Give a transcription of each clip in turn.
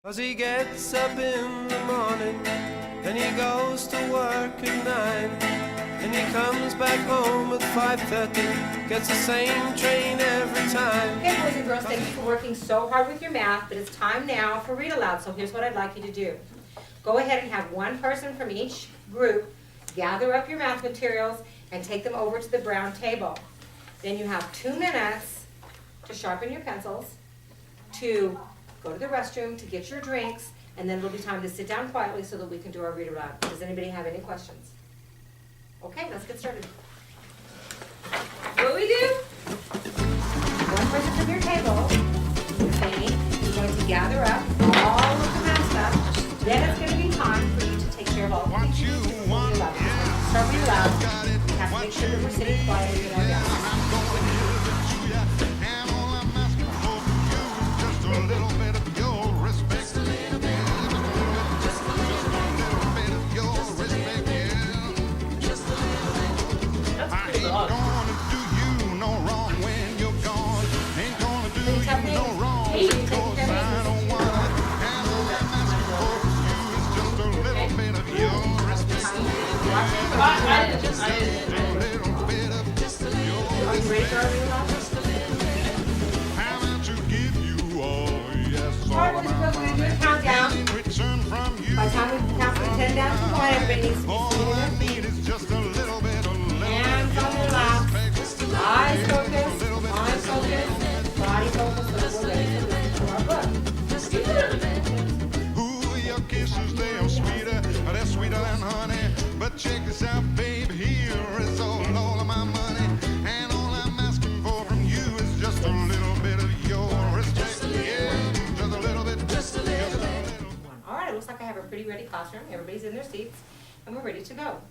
'Cause he gets up in the morning, then he goes to work at 9, and he comes back home at 5:30, gets the same train every time. Okay, boys and girls, thank you for working so hard with your math, but it's time now for read aloud, so here's what I'd like you to do. Go ahead and have one person from each group gather up your math materials and take them over to the brown table. Then you have 2 minutes to sharpen your pencils, to go to the restroom, to get your drinks, and then it'll be time to sit down quietly so that we can do our read aloud. Does anybody have any questions? Okay, let's get started. What do we do? One person from your table, Amy, is going to gather up all of the math stuff. Then it's going to be time for you to take care of all the things you need to do. Start read aloud. We have to make sure that we're sitting quietly in our desks. Are you ready for our read aloud? Alright, we're going to do a countdown. By the time we count from 10 down to 1, everybody needs to be sitting in their seats. Hands on your laps. Eyes focused. Mind focused. Body focused. So we're ready to listen to our book. Ooh, your kisses, they are sweeter. They're sweeter than honey. But check this out, babe. Here is all of my money. And all I'm asking for from you is just a little bit of your respect. Yeah, just a little bit. Just a little bit. All right, it looks like I have a pretty ready classroom. Everybody's in their seats, and we're ready to go.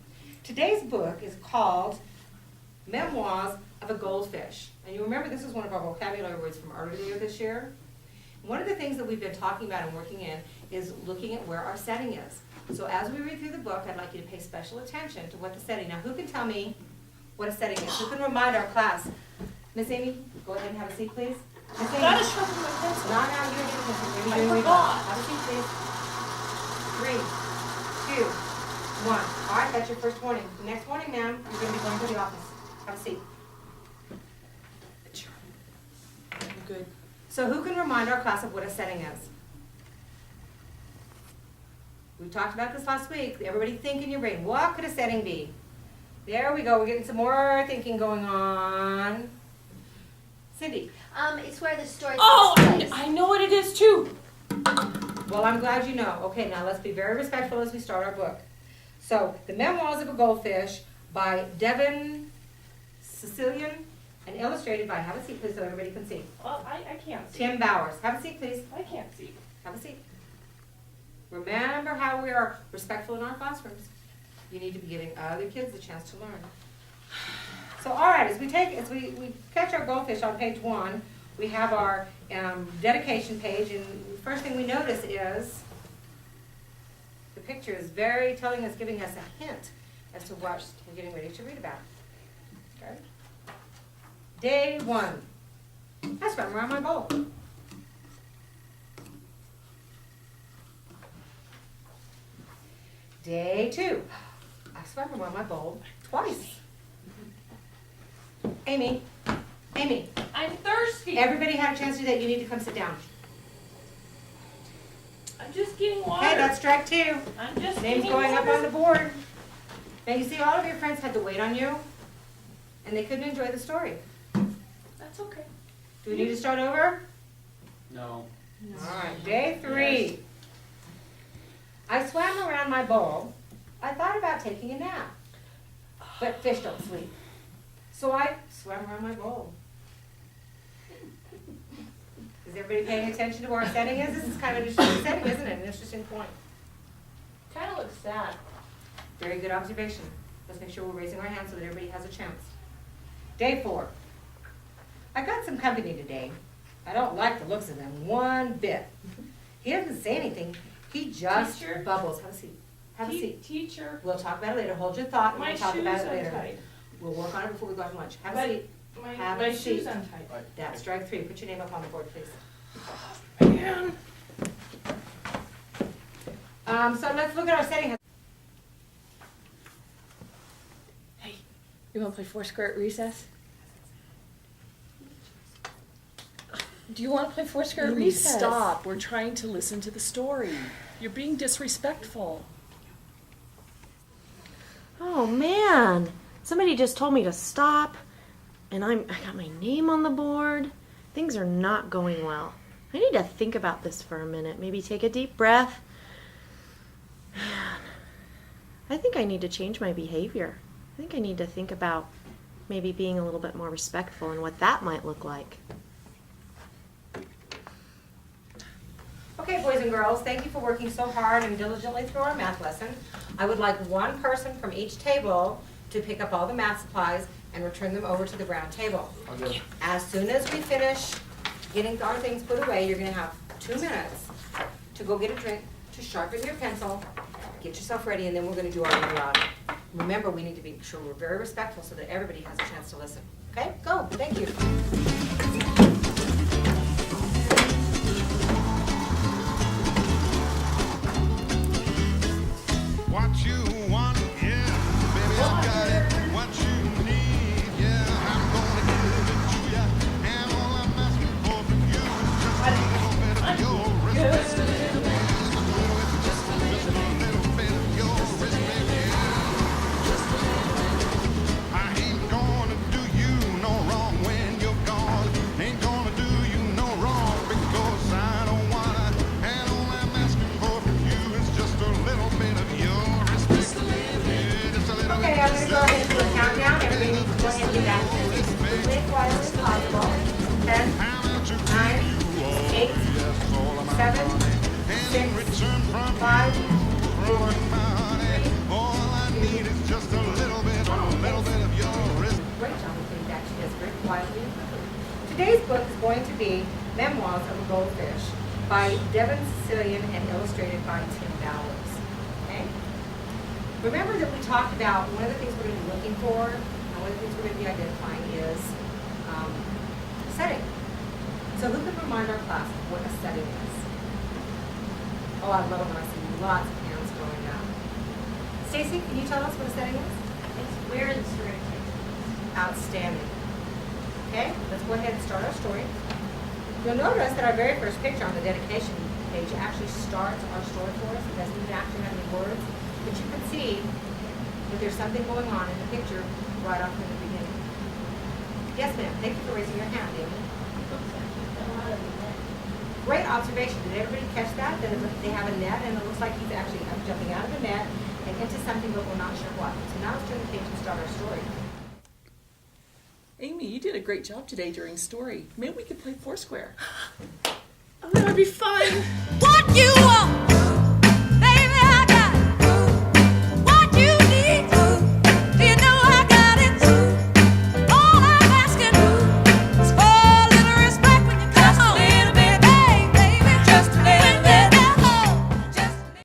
Today's book is called Memoirs of a Goldfish. And you remember this is one of our vocabulary words from earlier this year. One of the things that we've been talking about and working in is looking at where our setting is. So as we read through the book, I'd like you to pay special attention to what the setting. Now, who can tell me what a setting is? Who can remind our class? Miss Amy, go ahead and have a seat, please. Miss Amy. Gotta sharpen my pencil. No, no, you're doing this. You're I doing read forgot. aloud. Have a seat, please. 3, 2, 1. All right, that's your first warning. The next warning, ma'am, you're going to be going to the office. Have a seat. I'm good. So who can remind our class of what a setting is? We talked about this last week. Everybody think in your brain. What could a setting be? There we go. We're getting some more thinking going on. Cindy. It's where the story Oh, takes place. I know what it is too. Well, I'm glad you know. Okay, now let's be very respectful as we start our book. So, The Memoirs of a Goldfish by Devin Sicilian and illustrated by, have a seat please so everybody can see, Well, I can't see. Tim Bowers. Have a seat please. I can't see. Have a seat. Remember how we are respectful in our classrooms. You need to be giving other kids a chance to learn. So, all right, as we catch our goldfish on page 1, we have our dedication page, and the first thing we notice is the picture is very telling us, giving us a hint as to what we're getting ready to read about. Okay. Day 1. I swam around my bowl. Day 2. I swam around my bowl twice. Amy, I'm thirsty. everybody had a chance to do that. You need to come sit down. I'm just getting water. Okay, that's strike 2. I'm just Name's getting going up water. on the board. Now you see all of your friends had to wait on you, and they couldn't enjoy the story. That's okay. Do we need to start over? No. All right, day 3. I swam around my bowl. I thought about taking a nap, but fish don't sleep. So I swam around my bowl. Is everybody paying attention to where our setting is? This is kind of an interesting setting, isn't it? An interesting point. Kind of looks sad. Very good observation. Let's make sure we're raising our hands so that everybody has a chance. Day 4. I got some company today. I don't like the looks of them one bit. He doesn't say anything. He just Teacher? bubbles. Have a seat. Have a seat. Teacher, We'll talk about it later. Hold your thought and my we'll talk shoes about it later. untied. We'll work on it before we go to lunch. Have a But seat. My Have my a shoes seat. untied. That's strike 3. Put your name up on the board, please. Man. So let's look at our setting. Hey, you want to play Foursquare at recess? Do you want to play Foursquare at Amy, recess? stop. We're trying to listen to the story. You're being disrespectful. Oh man, somebody just told me to stop, and I got my name on the board. Things are not going well. I need to think about this for a minute. Maybe take a deep breath. Man, I think I need to change my behavior. I think I need to think about maybe being a little bit more respectful and what that might look like. Okay, boys and girls, thank you for working so hard and diligently through our math lesson. I would like one person from each table to pick up all the math supplies and return them over to the brown table. As soon as we finish getting our things put away, you're gonna have 2 minutes to go get a drink, to sharpen your pencil, get yourself ready, and then we're gonna do our read aloud. Remember, we need to be sure we're very respectful so that everybody has a chance to listen. Okay, go, thank you. What you want, yeah, baby, I got it. What you need, yeah, I'm gonna give it to ya. And all I'm asking for from you is just a little bit of your respect. Just a little bit of your respect, yeah. I ain't gonna do you no wrong when you're gone. Ain't gonna do you no wrong because I don't wanna. And all I'm asking for from you is just a little bit of your respect. Yeah, just a little Okay, I'm gonna go ahead and do a countdown. Everybody needs to go ahead and do that as quickly and quietly as possible. 10, 9, 8, 7, 6, 5, 4, 3. All I need is just a little bit of your respect. Great job of doing that. She does very quietly and quickly. Today's book is going to be Memoirs of a Goldfish by Devin Sicilian and illustrated by Tim Bowers. Okay? Remember that we talked about one of the things we're going to be looking for, and one of the things we're going to be identifying is setting. So who can remind our class of what a setting is? Oh, I love it when I see lots of hands going up. Stacy, can you tell us what a setting is? It's where the story takes Outstanding. Okay, let's go ahead and start our story. You'll notice that our very first picture on the dedication page actually starts our story for us. It doesn't even actually have any words, but you can see that there's something going on in the picture right off in the beginning. Yes, ma'am. Thank you for raising your hand, Amy. Great observation. Did everybody catch that? That they have a net, and it looks like he's actually jumping out of the net and into something, but we're not sure what. So now let's turn the page and start our story. Amy, you did a great job today during story. Maybe we could play Foursquare. Oh, that would be fun. What you want?